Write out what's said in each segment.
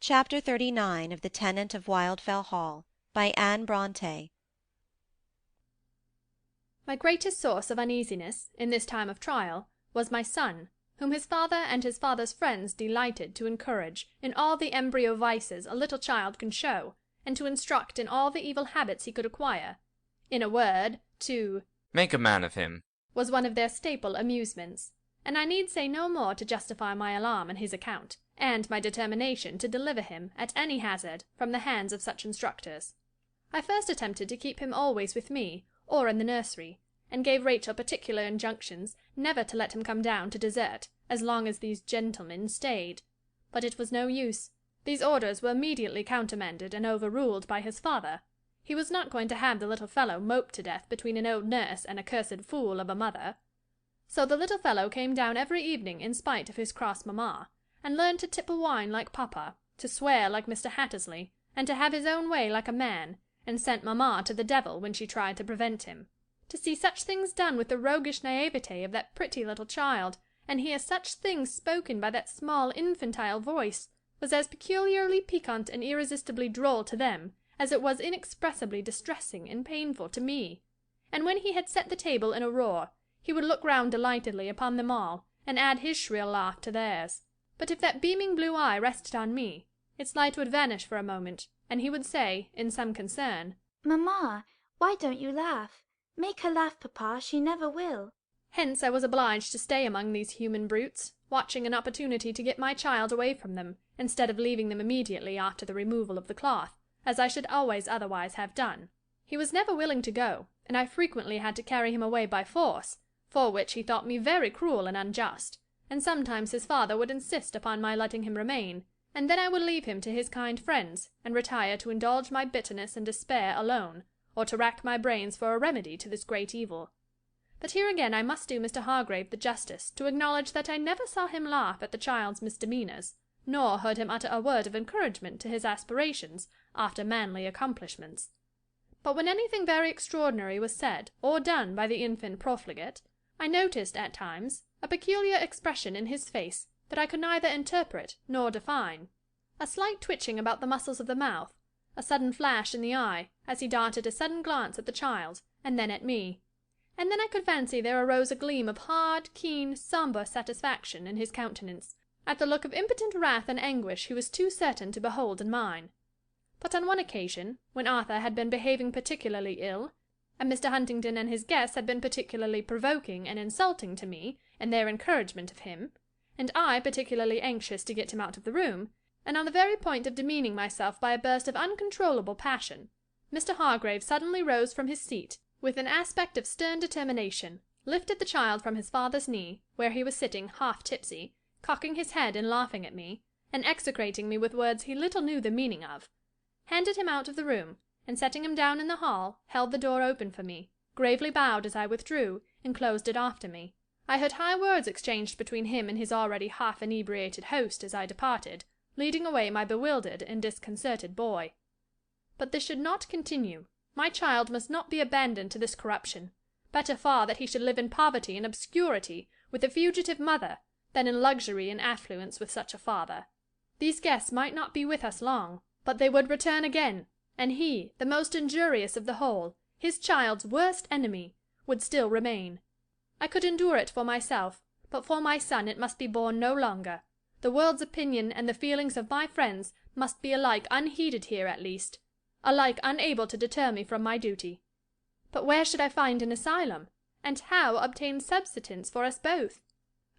Chapter 39 of The Tenant of Wildfell Hall, by Anne Brontë. My greatest source of uneasiness, in this time of trial, was my son, whom his father and his father's friends delighted to encourage in all the embryo vices a little child can show, and to instruct in all the evil habits he could acquire. In a word, to make a man of him was one of their staple amusements, and I need say no more to justify my alarm on his account, and my determination to deliver him, at any hazard, from the hands of such instructors. I first attempted to keep him always with me, or in the nursery, and gave Rachel particular injunctions never to let him come down to dessert as long as these gentlemen stayed. But it was no use. These orders were immediately countermanded and overruled by his father. He was not going to have the little fellow mope to death between an old nurse and a cursed fool of a mother. So the little fellow came down every evening in spite of his cross mamma, and learned to tipple wine like papa, to swear like Mr. Hattersley, and to have his own way like a man, and sent mamma to the devil when she tried to prevent him. To see such things done with the roguish naivete of that pretty little child, and hear such things spoken by that small infantile voice, was as peculiarly piquant and irresistibly droll to them as it was inexpressibly distressing and painful to me. And when he had set the table in a roar, he would look round delightedly upon them all, and add his shrill laugh to theirs. But if that beaming blue eye rested on me, its light would vanish for a moment, and he would say, in some concern, "Mamma, why don't you laugh? Make her laugh, papa, she never will." Hence I was obliged to stay among these human brutes, watching an opportunity to get my child away from them, instead of leaving them immediately after the removal of the cloth, as I should always otherwise have done. He was never willing to go, and I frequently had to carry him away by force, for which he thought me very cruel and unjust, and sometimes his father would insist upon my letting him remain, and then I would leave him to his kind friends, and retire to indulge my bitterness and despair alone, or to rack my brains for a remedy to this great evil. But here again I must do Mr. Hargrave the justice to acknowledge that I never saw him laugh at the child's misdemeanours, nor heard him utter a word of encouragement to his aspirations after manly accomplishments. But when anything very extraordinary was said or done by the infant profligate, I noticed, at times, a peculiar expression in his face that I could neither interpret nor define. A slight twitching about the muscles of the mouth, a sudden flash in the eye, as he darted a sudden glance at the child, and then at me. And then I could fancy there arose a gleam of hard, keen, sombre satisfaction in his countenance, at the look of impotent wrath and anguish he was too certain to behold in mine. But on one occasion, when Arthur had been behaving particularly ill, and Mr. Huntingdon and his guests had been particularly provoking and insulting to me in their encouragement of him, and I particularly anxious to get him out of the room, and on the very point of demeaning myself by a burst of uncontrollable passion, Mr. Hargrave suddenly rose from his seat, with an aspect of stern determination, lifted the child from his father's knee, where he was sitting half tipsy, cocking his head and laughing at me, and execrating me with words he little knew the meaning of, handed him out of the room, and setting him down in the hall, held the door open for me, gravely bowed as I withdrew, and closed it after me. I heard high words exchanged between him and his already half inebriated host as I departed, leading away my bewildered and disconcerted boy. But this should not continue. My child must not be abandoned to this corruption. Better far that he should live in poverty and obscurity with a fugitive mother, than in luxury and affluence with such a father. These guests might not be with us long, but they would return again, and he, the most injurious of the whole, his child's worst enemy, would still remain. I could endure it for myself, but for my son it must be borne no longer. The world's opinion and the feelings of my friends must be alike unheeded here at least, alike unable to deter me from my duty. But where should I find an asylum, and how obtain subsistence for us both?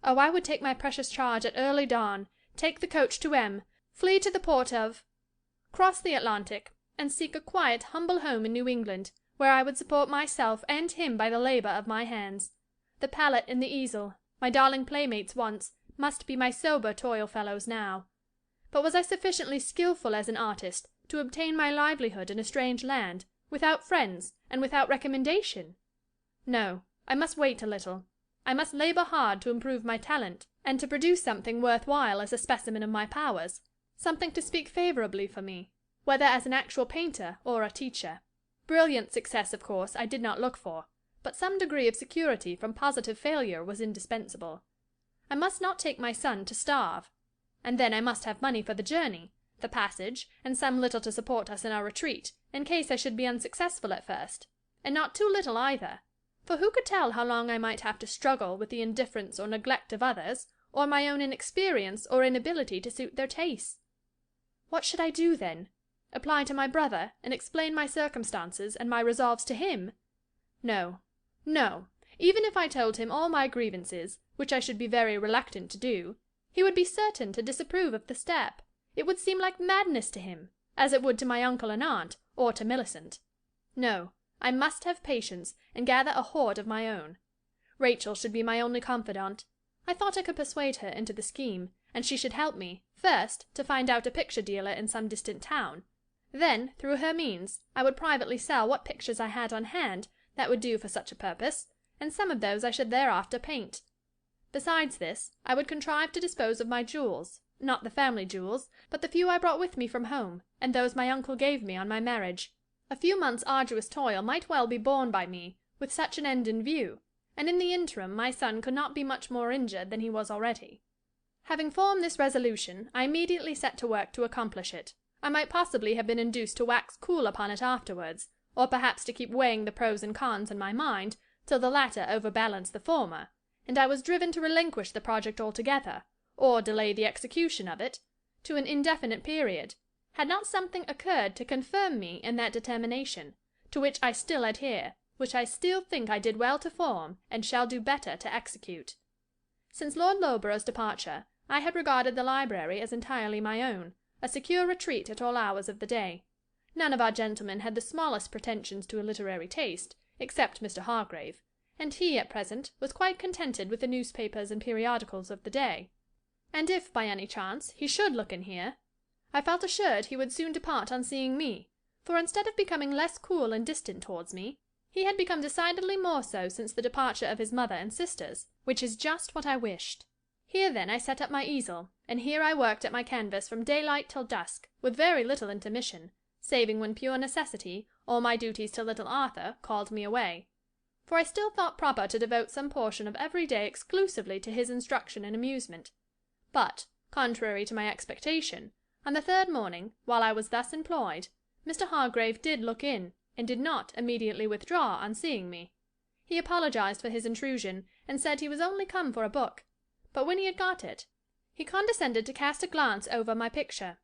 Oh, I would take my precious charge at early dawn, take the coach to M, flee to the port of, cross the Atlantic, and seek a quiet, humble home in New England, where I would support myself and him by the labour of my hands. The palette and the easel, my darling playmates once, must be my sober toil fellows now. But was I sufficiently skilful as an artist to obtain my livelihood in a strange land, without friends, and without recommendation? No, I must wait a little. I must labour hard to improve my talent, and to produce something worth while as a specimen of my powers, something to speak favourably for me, whether as an actual painter or a teacher. Brilliant success, of course, I did not look for, but some degree of security from positive failure was indispensable. I must not take my son to starve. And then I must have money for the journey, the passage, and some little to support us in our retreat, in case I should be unsuccessful at first, and not too little either, for who could tell how long I might have to struggle with the indifference or neglect of others, or my own inexperience or inability to suit their tastes? What should I do then? Apply to my brother, and explain my circumstances and my resolves to him? No, no, even if I told him all my grievances, which I should be very reluctant to do, he would be certain to disapprove of the step. It would seem like madness to him, as it would to my uncle and aunt, or to Millicent. No, I must have patience, and gather a hoard of my own. Rachel should be my only confidant. I thought I could persuade her into the scheme, and she should help me, first, to find out a picture dealer in some distant town. Then, through her means, I would privately sell what pictures I had on hand that would do for such a purpose, and some of those I should thereafter paint. Besides this, I would contrive to dispose of my jewels, not the family jewels, but the few I brought with me from home, and those my uncle gave me on my marriage. A few months' arduous toil might well be borne by me, with such an end in view, and in the interim my son could not be much more injured than he was already. Having formed this resolution, I immediately set to work to accomplish it. I might possibly have been induced to wax cool upon it afterwards, or perhaps to keep weighing the pros and cons in my mind till the latter overbalanced the former, and I was driven to relinquish the project altogether, or delay the execution of it, to an indefinite period, had not something occurred to confirm me in that determination, to which I still adhere, which I still think I did well to form, and shall do better to execute. Since Lord Loughborough's departure, I had regarded the library as entirely my own, a secure retreat at all hours of the day. None of our gentlemen had the smallest pretensions to a literary taste, except Mr. Hargrave, and he, at present, was quite contented with the newspapers and periodicals of the day. And if, by any chance, he should look in here, I felt assured he would soon depart on seeing me, for instead of becoming less cool and distant towards me, he had become decidedly more so since the departure of his mother and sisters, which is just what I wished. Here then I set up my easel, and here I worked at my canvas from daylight till dusk, with very little intermission, saving when pure necessity, or my duties to little Arthur, called me away. For I still thought proper to devote some portion of every day exclusively to his instruction and amusement. But, contrary to my expectation, on the third morning, while I was thus employed, Mr. Hargrave did look in, and did not immediately withdraw on seeing me. He apologized for his intrusion, and said he was only come for a book, but when he had got it, he condescended to cast a glance over my picture.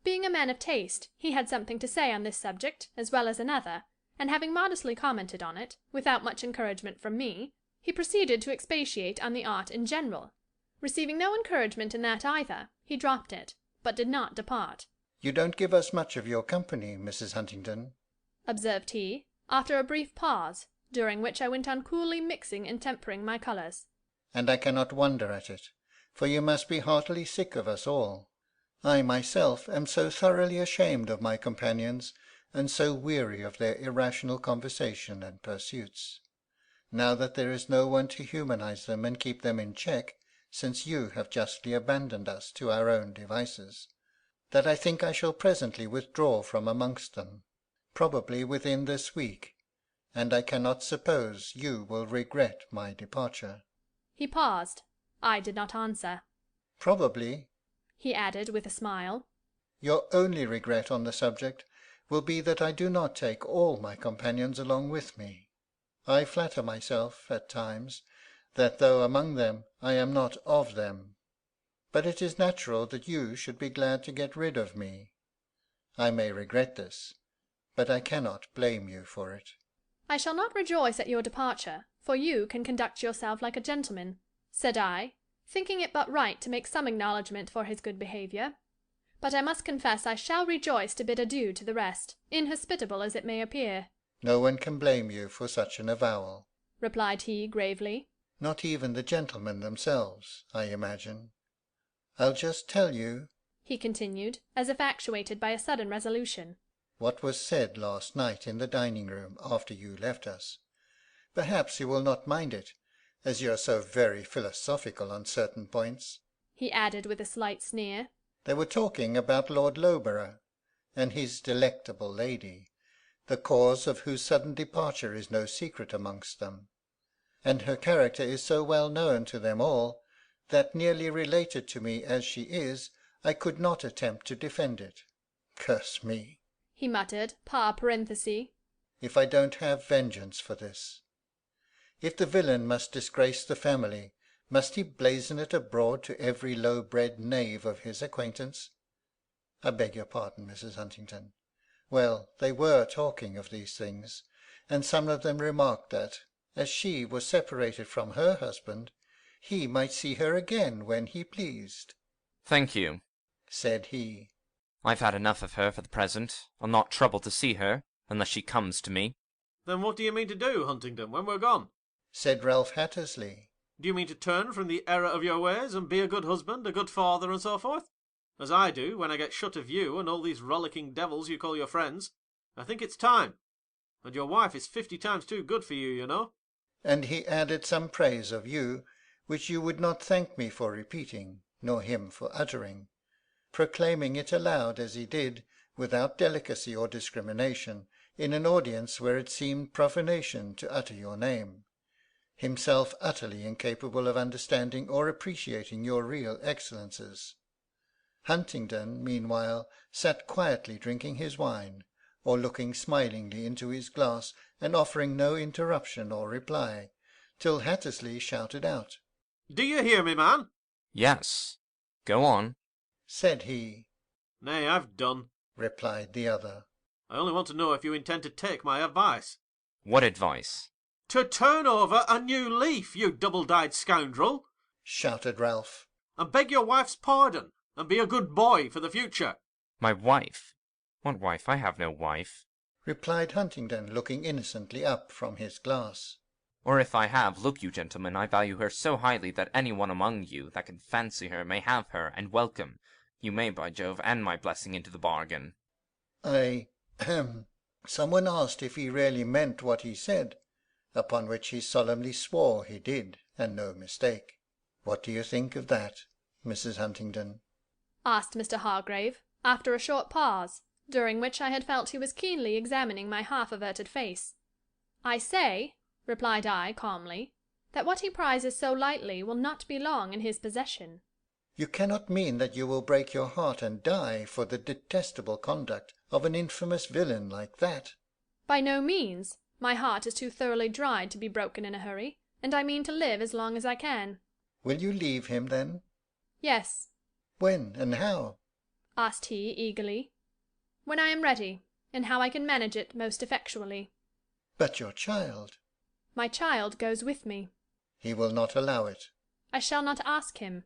Being a man of taste, he had something to say on this subject as well as another, and having modestly commented on it, without much encouragement from me, he proceeded to expatiate on the art in general. Receiving no encouragement in that either, he dropped it, but did not depart. "You don't give us much of your company, Mrs. Huntingdon," observed he, after a brief pause, during which I went on coolly mixing and tempering my colours. "and I cannot wonder at it, for you must be heartily sick of us all. I myself am so thoroughly ashamed of my companions, and so weary of their irrational conversation and pursuits, now that there is no one to humanize them and keep them in check, since you have justly abandoned us to our own devices, that I think I shall presently withdraw from amongst them, probably within this week, and I cannot suppose you will regret my departure." He paused. I did not answer. "Probably," he added with a smile, "your only regret on the subject will be that I do not take all my companions along with me. I flatter myself, at times, that though among them, I am not of them. But it is natural that you should be glad to get rid of me. I may regret this, but I cannot blame you for it." "I shall not rejoice at your departure, for you can conduct yourself like a gentleman," said I, thinking it but right to make some acknowledgment for his good behaviour. "But I must confess I shall rejoice to bid adieu to the rest, inhospitable as it may appear." "No one can blame you for such an avowal," replied he gravely. "not even the gentlemen themselves, I imagine. I'll just tell you," he continued, as if actuated by a sudden resolution, "what was said last night in the dining-room after you left us. Perhaps you will not mind it, as you are so very philosophical on certain points," he added with a slight sneer. "They were talking about Lord Loughborough, and his delectable lady, the cause of whose sudden departure is no secret amongst them, and her character is so well known to them all, that, nearly related to me as she is, I could not attempt to defend it. Curse me, he muttered, par parenthesis, if I don't have vengeance for this. If the villain must disgrace the family, must he blazon it abroad to every low-bred knave of his acquaintance? I beg your pardon, Mrs. Huntingdon. Well, they were talking of these things, and some of them remarked that, as she was separated from her husband, he might see her again when he pleased. "Thank you," said he. "I've had enough of her for the present. I'll not trouble to see her, unless she comes to me." "Then what do you mean to do, Huntingdon, when we're gone?" said Ralph Hattersley. "Do you mean to turn from the error of your ways, and be a good husband, a good father, and so forth? As I do, when I get shut of you and all these rollicking devils you call your friends. I think it's time. And your wife is 50 times too good for you, you know." And he added some praise of you, which you would not thank me for repeating, nor him for uttering, proclaiming it aloud as he did, without delicacy or discrimination, in an audience where it seemed profanation to utter your name, himself utterly incapable of understanding or appreciating your real excellences. Huntingdon, meanwhile, sat quietly drinking his wine, or looking smilingly into his glass, and offering no interruption or reply, till Hattersley shouted out, "Do you hear me, man?" "Yes. Go on," said he. "Nay, I've done," replied the other. "I only want to know if you intend to take my advice." "What advice?" "To turn over a new leaf, you double-dyed scoundrel!" shouted Ralph. "And beg your wife's pardon, and be a good boy for the future." "My wife? What wife? I have no wife," replied Huntingdon, looking innocently up from his glass. "Or if I have, look you, gentlemen, I value her so highly that any one among you that can fancy her may have her, and welcome. You may, by Jove, and my blessing into the bargain." Someone asked if he really meant what he said, upon which he solemnly swore he did, and no mistake. What do you think of that, Mrs. Huntingdon? asked Mr. Hargrave, after a short pause, during which I had felt he was keenly examining my half-averted face. "I say," replied I, calmly, "that what he prizes so lightly will not be long in his possession." You cannot mean that you will break your heart and die for the detestable conduct of an infamous villain like that? "By no means. My heart is too thoroughly dried to be broken in a hurry, and I mean to live as long as I can." Will you leave him, then? "Yes." When and how? asked he, eagerly. "When I am ready, and how I can manage it most effectually." But your child? "My child goes with me." He will not allow it. "I shall not ask him."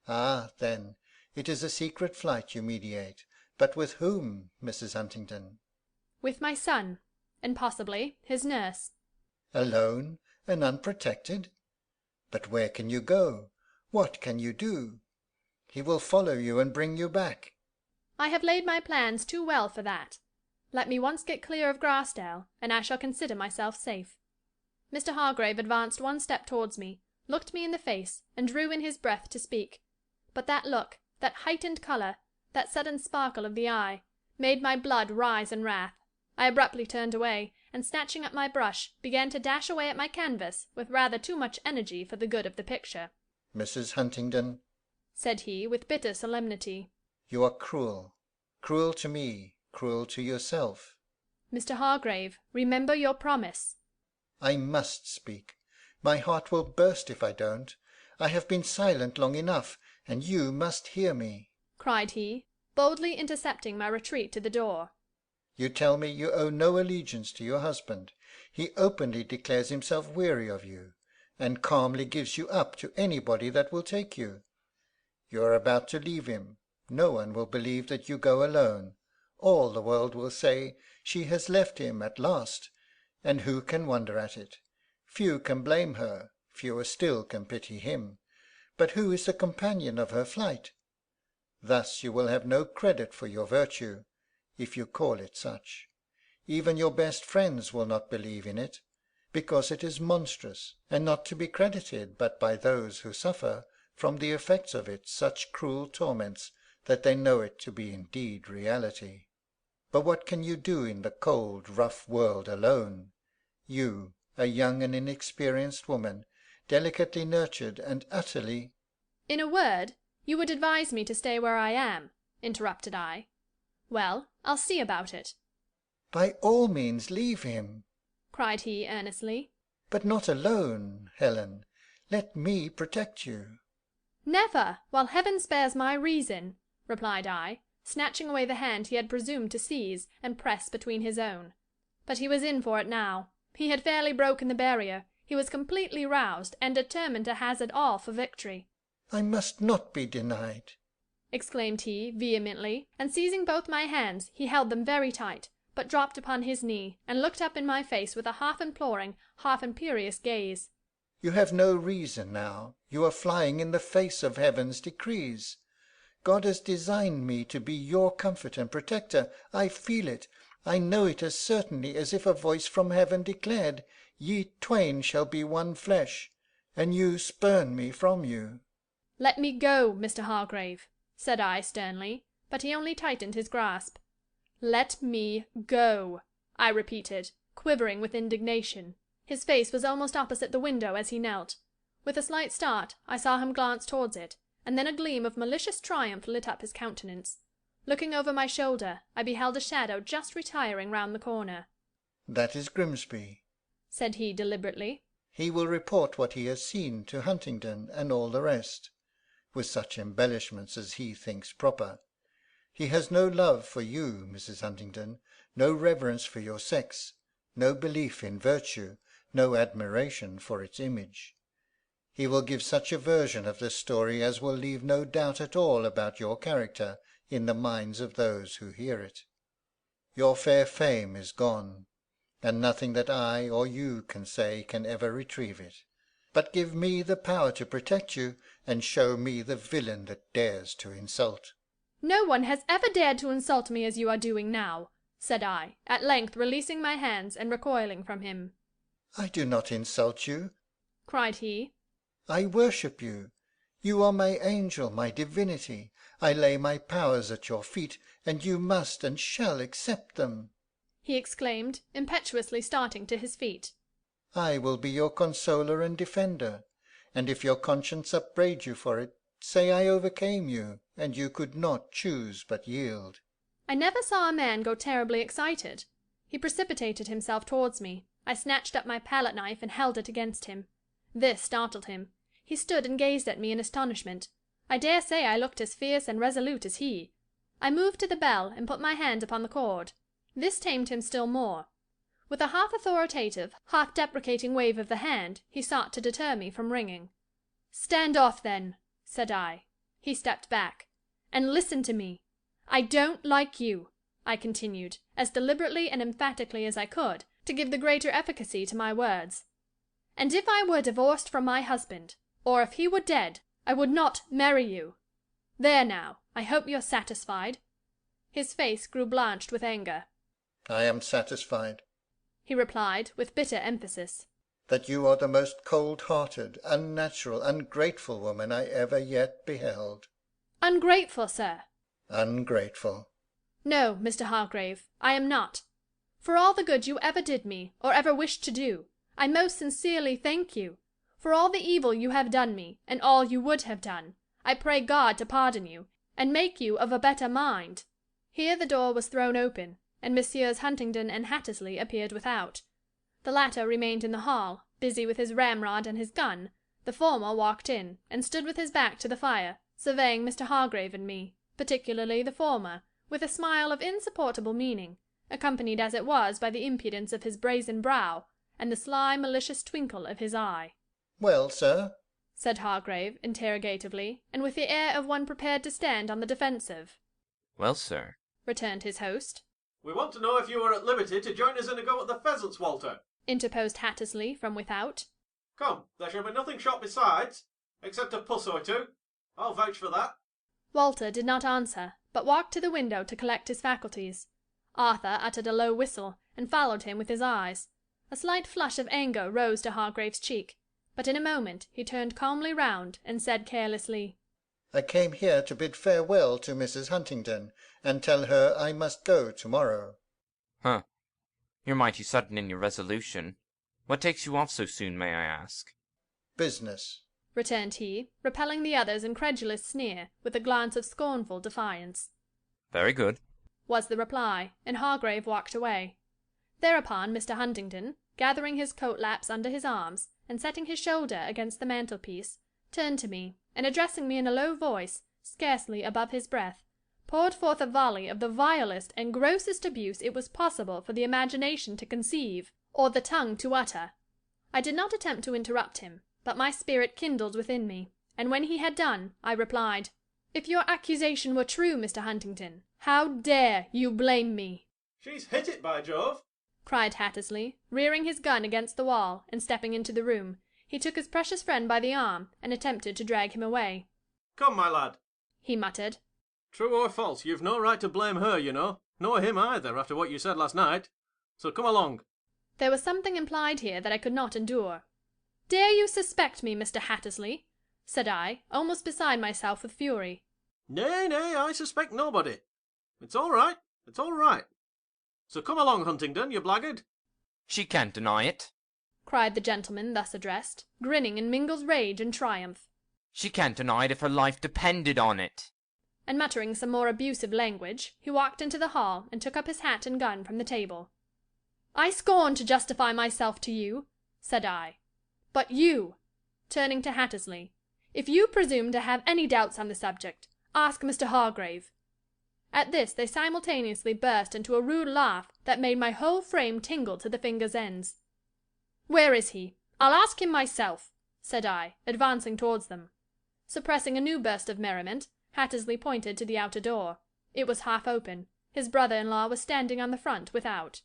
Ah, then, it is a secret flight you meditate. But with whom, Mrs. Huntingdon? "With my son, and possibly his nurse." Alone and unprotected? But where can you go? What can you do? He will follow you and bring you back." "I have laid my plans too well for that. Let me once get clear of Grassdale, and I shall consider myself safe." Mr. Hargrave advanced one step towards me, looked me in the face, and drew in his breath to speak. But that look, that heightened colour, that sudden sparkle of the eye, made my blood rise in wrath. I abruptly turned away, and snatching up my brush, began to dash away at my canvas with rather too much energy for the good of the picture. "Mrs. Huntingdon," said he, with bitter solemnity, "you are cruel. Cruel to me, cruel to yourself." "Mr. Hargrave, remember your promise." "I must speak. My heart will burst if I don't. I have been silent long enough, and you must hear me," cried he, boldly intercepting my retreat to the door. "You tell me you owe no allegiance to your husband. He openly declares himself weary of you, and calmly gives you up to anybody that will take you. You are about to leave him. No one will believe that you go alone. All the world will say, she has left him at last, and who can wonder at it? Few can blame her, fewer still can pity him. But who is the companion of her flight? Thus you will have no credit for your virtue, if you call it such. Even your best friends will not believe in it, because it is monstrous, and not to be credited but by those who suffer from the effects of it such cruel torments that they know it to be indeed reality. But what can you do in the cold, rough world alone? You, a young and inexperienced woman, delicately nurtured and utterly—" "In a word," You would advise me to stay where I am, interrupted I. Well, I'll see about it, By all means leave him. cried he earnestly. But not alone, Helen. Let me protect you. Never, while heaven spares my reason, replied I, snatching away the hand he had presumed to seize and press between his own. But he was in for it now. He had fairly broken the barrier. He was completely roused, and determined to hazard all for victory. I must not be denied, exclaimed he vehemently, and seizing both my hands, he held them very tight, but dropped upon his knee, and looked up in my face with a half-imploring, half-imperious gaze. You have no reason now. You are flying in the face of heaven's decrees. God has designed me to be your comfort and protector. I feel it. I know it as certainly as if a voice from heaven declared, Ye twain shall be one flesh, and you spurn me from you. Let me go, Mr. Hargrave, said I sternly, but he only tightened his grasp. Let me go, I repeated, quivering with indignation. His face was almost opposite the window as he knelt. With a slight start, I saw him glance towards it, and then a gleam of malicious triumph lit up his countenance. Looking over my shoulder, I beheld a shadow just retiring round the corner. That is Grimsby, said he deliberately. He will report what he has seen to Huntingdon and all the rest, with such embellishments as he thinks proper. He has no love for you, Mrs. Huntingdon, no reverence for your sex, no belief in virtue, no admiration for its image. He will give such a version of this story as will leave no doubt at all about your character in the minds of those who hear it. Your fair fame is gone, and nothing that I or you can say can ever retrieve it. But give me the power to protect you, and show me the villain that dares to insult. No one has ever dared to insult me as you are doing now, said I, at length releasing my hands and recoiling from him. I do not insult you, cried he. I worship you. You are my angel, my divinity. I lay my powers at your feet, and you must and shall accept them, he exclaimed, impetuously starting to his feet. I will be your consoler and defender, and if your conscience upbraid you for it, say I overcame you, and you could not choose but yield. I never saw a man go terribly excited. He precipitated himself towards me. I snatched up my palette-knife and held it against him. This startled him. He stood and gazed at me in astonishment. I dare say I looked as fierce and resolute as he. I moved to the bell and put my hand upon the cord. This tamed him still more. With a half-authoritative, half-deprecating wave of the hand, he sought to deter me from ringing. "Stand off, then," said I. He stepped back. "And listen to me. I don't like you," I continued, as deliberately and emphatically as I could, to give the greater efficacy to my words. "And if I were divorced from my husband, or if he were dead, I would not marry you. There now, I hope you're satisfied." His face grew blanched with anger. I am satisfied, he replied, with bitter emphasis. that you are the most cold-hearted, unnatural, ungrateful woman I ever yet beheld. Ungrateful, sir? Ungrateful. No, Mr. Hargrave, I am not. For all the good you ever did me, or ever wished to do, I most sincerely thank you. For all the evil you have done me, and all you would have done, I pray God to pardon you, and make you of a better mind. Here the door was thrown open, and Messrs. Huntingdon and Hattersley appeared without. The latter remained in the hall, busy with his ramrod and his gun. The former walked in, and stood with his back to the fire, surveying Mr. Hargrave and me, particularly the former, with a smile of insupportable meaning, accompanied as it was by the impudence of his brazen brow, and the sly malicious twinkle of his eye. Well, sir? said Hargrave, interrogatively, and with the air of one prepared to stand on the defensive. Well, sir, returned his host. We want to know if you are at liberty to join us in a go at the pheasants, Walter, interposed Hattersley from without. Come, there shall be nothing shot besides, except a puss or two. I'll vouch for that. Walter did not answer, but walked to the window to collect his faculties. Arthur uttered a low whistle, and followed him with his eyes. A slight flush of anger rose to Hargrave's cheek, but in a moment he turned calmly round, and said carelessly, I came here to bid farewell to Mrs. Huntingdon, and tell her I must go to-morrow. Huh. You're mighty sudden in your resolution. What takes you off so soon, may I ask? Business. returned he, repelling the other's incredulous sneer with a glance of scornful defiance. Very good, was the reply, and Hargrave walked away. Thereupon Mr. Huntingdon, gathering his coat-laps under his arms, and setting his shoulder against the mantelpiece, turned to me, and addressing me in a low voice, scarcely above his breath, poured forth a volley of the vilest and grossest abuse it was possible for the imagination to conceive, or the tongue to utter. I did not attempt to interrupt him, but my spirit kindled within me, and when he had done, I replied, "If your accusation were true, Mr. Huntingdon, how dare you blame me?" "She's hit it, by Jove!" cried Hattersley, rearing his gun against the wall, and stepping into the room. He took his precious friend by the arm, and attempted to drag him away. "Come, my lad," he muttered. "True or false, you've no right to blame her, you know, nor him either, after what you said last night. So come along." There was something implied here that I could not endure. "Dare you suspect me, Mr. Hattersley?" said I, almost beside myself with fury. "Nay, nay, I suspect nobody. It's all right, it's all right. So come along, Huntingdon, you blackguard." She can't deny it. cried the gentleman thus addressed, grinning in mingled rage and triumph. She can't deny it if her life depended on it. And muttering some more abusive language, he walked into the hall and took up his hat and gun from the table. "I scorn to justify myself to you," said I. "But you," turning to Hattersley, "if you presume to have any doubts on the subject, ask Mr. Hargrave." At this they simultaneously burst into a rude laugh that made my whole frame tingle to the fingers' ends. "Where is he? I'll ask him myself," said I, advancing towards them. Suppressing a new burst of merriment, Hattersley pointed to the outer door. It was half open. His brother-in-law was standing on the front without.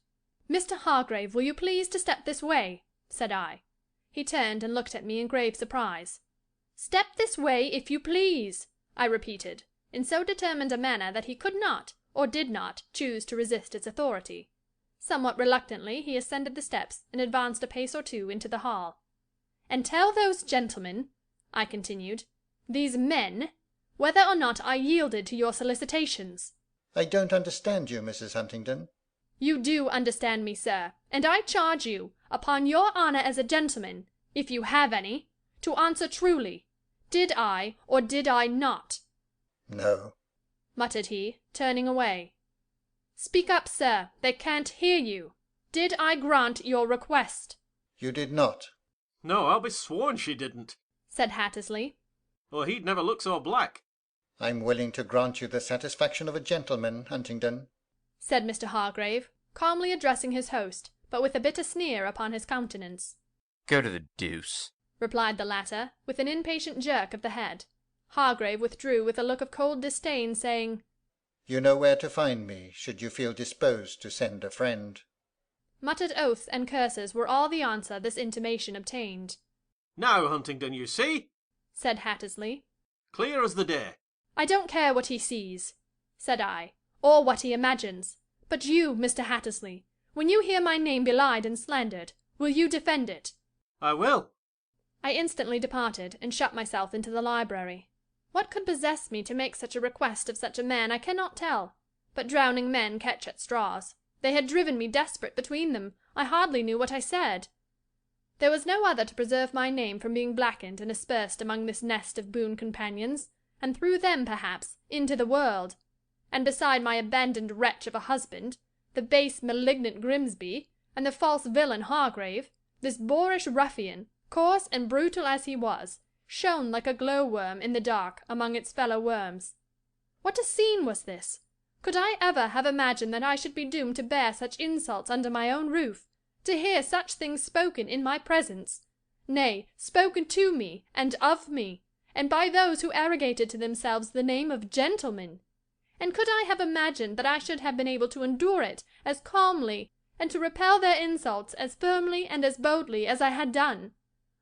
"Mr. Hargrave, will you please to step this way?" said I. He turned and looked at me in grave surprise. "Step this way, if you please," I repeated, in so determined a manner that he could not, or did not, choose to resist its authority. Somewhat reluctantly he ascended the steps and advanced a pace or two into the hall. "And tell those gentlemen," I continued, "these men, whether or not I yielded to your solicitations." I don't understand you, Mrs. Huntingdon. "You do understand me, sir, and I charge you, upon your honour as a gentleman, if you have any, to answer truly. Did I, or did I not?" No. muttered he, turning away. "Speak up, sir, they can't hear you. Did I grant your request?" You did not. "No, I'll be sworn she didn't," said Hattersley. "or he'd never look so black." I'm willing to grant you the satisfaction of a gentleman, Huntingdon. said Mr. Hargrave, calmly addressing his host, but with a bitter sneer upon his countenance. Go to the deuce, replied the latter, with an impatient jerk of the head. Hargrave withdrew with a look of cold disdain, saying, You know where to find me, should you feel disposed to send a friend. Muttered oaths and curses were all the answer this intimation obtained. "Now, Huntingdon, you see," said Hattersley. "clear as the day." "I don't care what he sees," said I, "or what he imagines. But you, Mr. Hattersley, when you hear my name belied and slandered, will you defend it?" "I will." I instantly departed, and shut myself into the library. What could possess me to make such a request of such a man I cannot tell. But drowning men catch at straws. They had driven me desperate between them. I hardly knew what I said. There was no other to preserve my name from being blackened and aspersed among this nest of boon companions, and through them, perhaps, into the world. And beside my abandoned wretch of a husband, the base malignant Grimsby, and the false villain Hargrave, this boorish ruffian, coarse and brutal as he was, shone like a glow-worm in the dark among its fellow-worms. What a scene was this! Could I ever have imagined that I should be doomed to bear such insults under my own roof, to hear such things spoken in my presence, nay, spoken to me, and of me, and by those who arrogated to themselves the name of gentlemen? And could I have imagined that I should have been able to endure it as calmly, and to repel their insults as firmly and as boldly as I had done?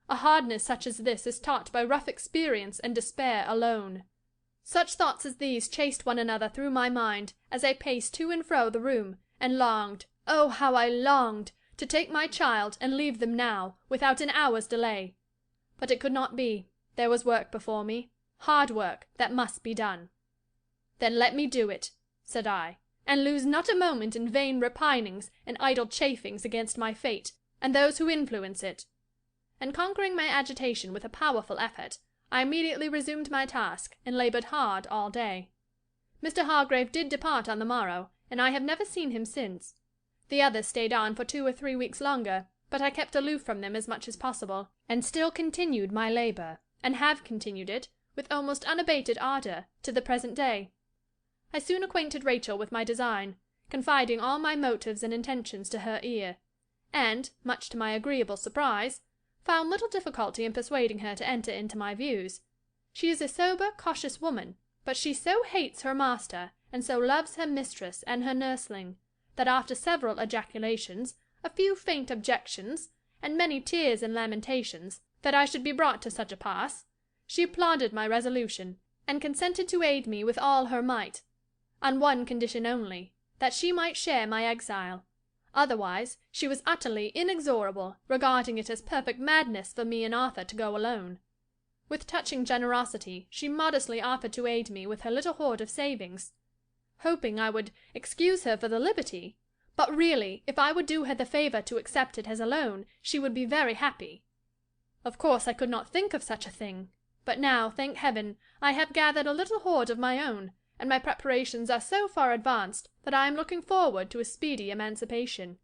A hardness such as this is taught by rough experience and despair alone. Such thoughts as these chased one another through my mind as I paced to and fro the room, and longed, oh, how I longed, to take my child and leave them now, without an hour's delay. But it could not be. There was work before me, hard work, that must be done. Then let me do it, said I, and lose not a moment in vain repinings and idle chafings against my fate, and those who influence it. and conquering my agitation with a powerful effort, I immediately resumed my task, and laboured hard all day. Mr. Hargrave did depart on the morrow, and I have never seen him since. The others stayed on for 2 or 3 weeks longer, but I kept aloof from them as much as possible, and still continued my labour, and have continued it, with almost unabated ardour, to the present day. I soon acquainted Rachel with my design, confiding all my motives and intentions to her ear, and, much to my agreeable surprise, found little difficulty in persuading her to enter into my views. She is a sober, cautious woman, but she so hates her master, and so loves her mistress and her nursling, that after several ejaculations, a few faint objections, and many tears and lamentations, that I should be brought to such a pass, she applauded my resolution, and consented to aid me with all her might, on one condition only, that she might share my exile. Otherwise she was utterly inexorable, regarding it as perfect madness for me and Arthur to go alone. With touching generosity she modestly offered to aid me with her little hoard of savings, hoping I would excuse her for the liberty, but really if I would do her the favour to accept it as a loan she would be very happy. Of course I could not think of such a thing, but now, thank heaven, I have gathered a little hoard of my own, and my preparations are so far advanced that I am looking forward to a speedy emancipation.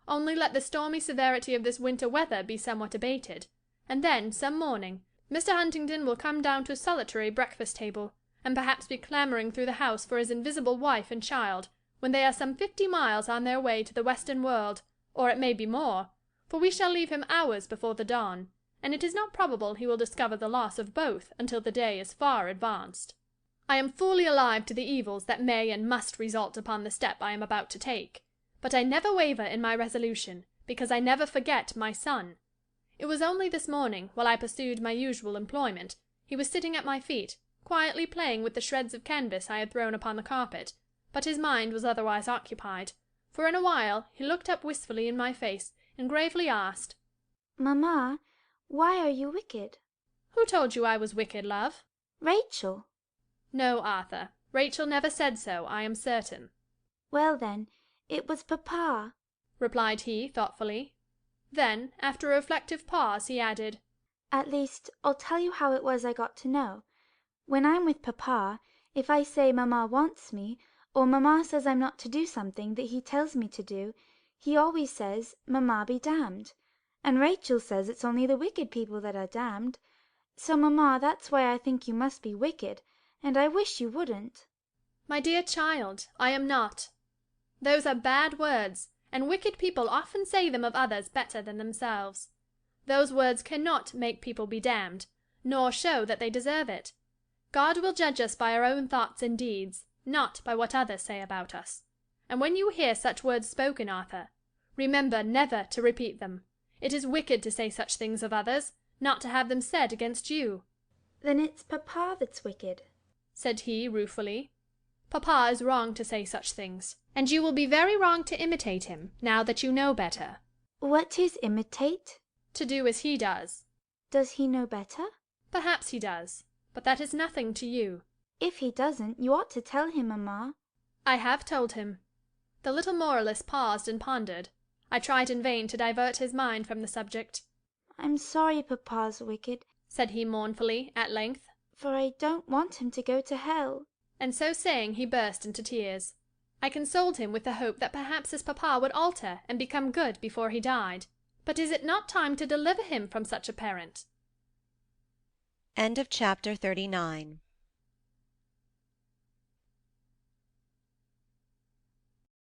Only let the stormy severity of this winter weather be somewhat abated, and then, some morning, Mr. Huntingdon will come down to a solitary breakfast-table, and perhaps be clamouring through the house for his invisible wife and child, when they are some 50 miles on their way to the western world, or it may be more, for we shall leave him hours before the dawn, and it is not probable he will discover the loss of both until the day is far advanced. I am fully alive to the evils that may and must result upon the step I am about to take, but I never waver in my resolution, because I never forget my son. It was only this morning, while I pursued my usual employment, he was sitting at my feet, quietly playing with the shreds of canvas I had thrown upon the carpet, but his mind was otherwise occupied, for in a while he looked up wistfully in my face, and gravely asked, "Mamma, why are you wicked?" "Who told you I was wicked, love?" "Rachel." "No, Arthur, Rachel never said so, I am certain." "Well, then, it was papa," replied he, thoughtfully. Then, after a reflective pause, he added, "At least, I'll tell you how it was I got to know. When I'm with papa, if I say mamma wants me, or mamma says I'm not to do something that he tells me to do, he always says, 'Mamma be damned.' And Rachel says it's only the wicked people that are damned. So, mamma, that's why I think you must be wicked, and I wish you wouldn't." "My dear child, I am not. Those are bad words, and wicked people often say them of others better than themselves. Those words cannot make people be damned, nor show that they deserve it. God will judge us by our own thoughts and deeds, not by what others say about us. And when you hear such words spoken, Arthur, remember never to repeat them. It is wicked to say such things of others, not to have them said against you." "Then it's papa that's wicked," said he, ruefully. "Papa is wrong to say such things, and you will be very wrong to imitate him, now that you know better." "What is imitate?" "To do as he does." "Does he know better?" "Perhaps he does, but that is nothing to you." "If he doesn't, you ought to tell him, mamma." "I have told him." The little moralist paused and pondered. I tried in vain to divert his mind from the subject. "I'm sorry papa's wicked," said he mournfully, at length, "for I don't want him to go to hell." And so saying he burst into tears. I consoled him with the hope that perhaps his papa would alter and become good before he died. But is it not time to deliver him from such a parent? End of Chapter 39.